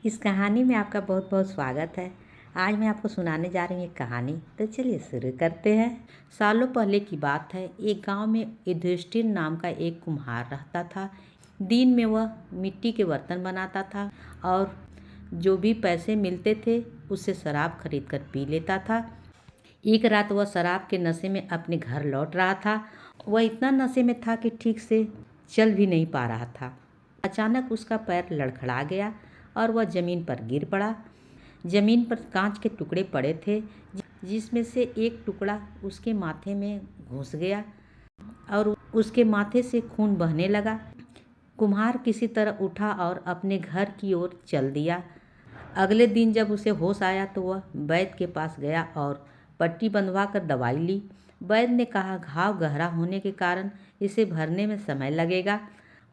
इस कहानी में आपका बहुत बहुत स्वागत है। आज मैं आपको सुनाने जा रही हूँ एक कहानी। तो चलिए शुरू करते हैं। सालों पहले की बात है। एक गांव में युधिष्ठिर नाम का एक कुम्हार रहता था। दिन में वह मिट्टी के बर्तन बनाता था और जो भी पैसे मिलते थे उससे शराब खरीद कर पी लेता था। एक रात वह शराब के नशे में अपने घर लौट रहा था। वह इतना नशे में था कि ठीक से चल भी नहीं पा रहा था। अचानक उसका पैर लड़खड़ा गया और वह जमीन पर गिर पड़ा। जमीन पर कांच के टुकड़े पड़े थे, जिसमें से एक टुकड़ा उसके माथे में घुस गया और उसके माथे से खून बहने लगा। कुम्हार किसी तरह उठा और अपने घर की ओर चल दिया। अगले दिन जब उसे होश आया तो वह वैद्य के पास गया और पट्टी बंधवा कर दवाई ली। वैद्य ने कहा, घाव गहरा होने के कारण इसे भरने में समय लगेगा।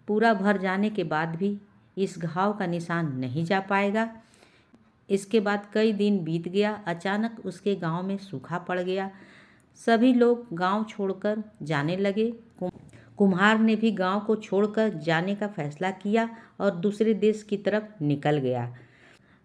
पूरा भर जाने के बाद भी इस घाव का निशान नहीं जा पाएगा। इसके बाद कई दिन बीत गया। अचानक उसके गांव में सूखा पड़ गया। सभी लोग गांव छोड़कर जाने लगे। कुम्हार ने भी गांव को छोड़कर जाने का फैसला किया और दूसरे देश की तरफ निकल गया।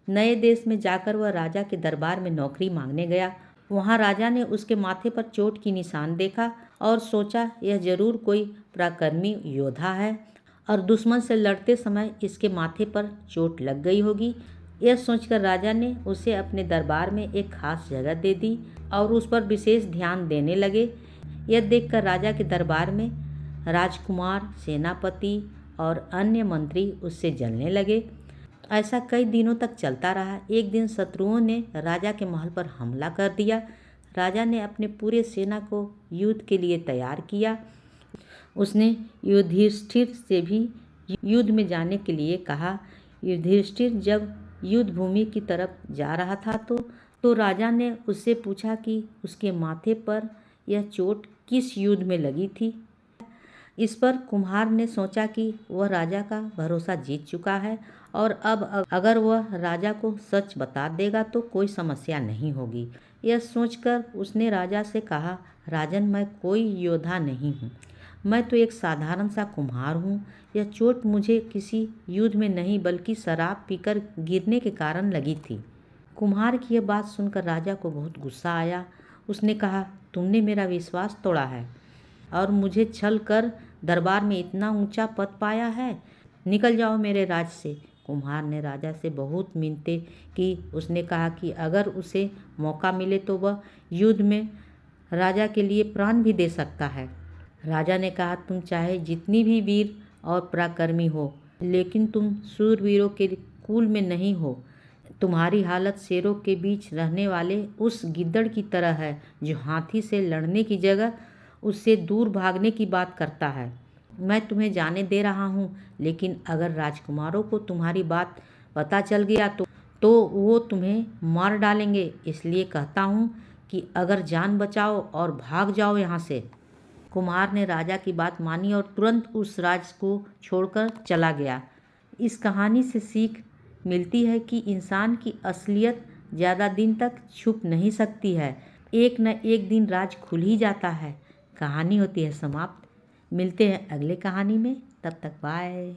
नए देश में जाकर वह राजा के दरबार में नौकरी मांगने गया। वहाँ राजा ने उसके माथे पर चोट की निशान देखा और सोचा यह जरूर कोई पराक्रमी योद्धा है और दुश्मन से लड़ते समय इसके माथे पर चोट लग गई होगी। यह सोचकर राजा ने उसे अपने दरबार में एक खास जगह दे दी और उस पर विशेष ध्यान देने लगे। यह देखकर राजा के दरबार में राजकुमार, सेनापति और अन्य मंत्री उससे जलने लगे। ऐसा कई दिनों तक चलता रहा। एक दिन शत्रुओं ने राजा के महल पर हमला कर दिया। राजा ने अपने पूरे सेना को युद्ध के लिए तैयार किया। उसने युधिष्ठिर से भी युद्ध में जाने के लिए कहा। युधिष्ठिर जब युद्ध भूमि की तरफ जा रहा था तो राजा ने उससे पूछा कि उसके माथे पर यह चोट किस युद्ध में लगी थी। इस पर कुम्हार ने सोचा कि वह राजा का भरोसा जीत चुका है और अब अगर वह राजा को सच बता देगा तो कोई समस्या नहीं होगी। यह सोचकर उसने राजा से कहा, राजन, मैं कोई योद्धा नहीं हूँ। मैं तो एक साधारण सा कुम्हार हूँ। यह चोट मुझे किसी युद्ध में नहीं बल्कि शराब पीकर गिरने के कारण लगी थी। कुम्हार की यह बात सुनकर राजा को बहुत गुस्सा आया। उसने कहा, तुमने मेरा विश्वास तोड़ा है और मुझे छल कर दरबार में इतना ऊंचा पद पाया है। निकल जाओ मेरे राज्य से। कुम्हार ने राजा से बहुत मिन्नतें की। उसने कहा कि अगर उसे मौका मिले तो वह युद्ध में राजा के लिए प्राण भी दे सकता है। राजा ने कहा, तुम चाहे जितनी भी वीर और पराक्रमी हो, लेकिन तुम शूरवीरों के कुल में नहीं हो। तुम्हारी हालत शेरों के बीच रहने वाले उस गिद्दड़ की तरह है जो हाथी से लड़ने की जगह उससे दूर भागने की बात करता है। मैं तुम्हें जाने दे रहा हूँ, लेकिन अगर राजकुमारों को तुम्हारी बात पता चल गया तो वो तुम्हें मार डालेंगे। इसलिए कहता हूँ कि अगर जान बचाओ और भाग जाओ यहाँ से। कुम्हार ने राजा की बात मानी और तुरंत उस राज्य को छोड़कर चला गया। इस कहानी से सीख मिलती है कि इंसान की असलियत ज़्यादा दिन तक छुप नहीं सकती है। एक न एक दिन राज खुल ही जाता है। कहानी होती है समाप्त। मिलते हैं अगले कहानी में। तब तक बाय।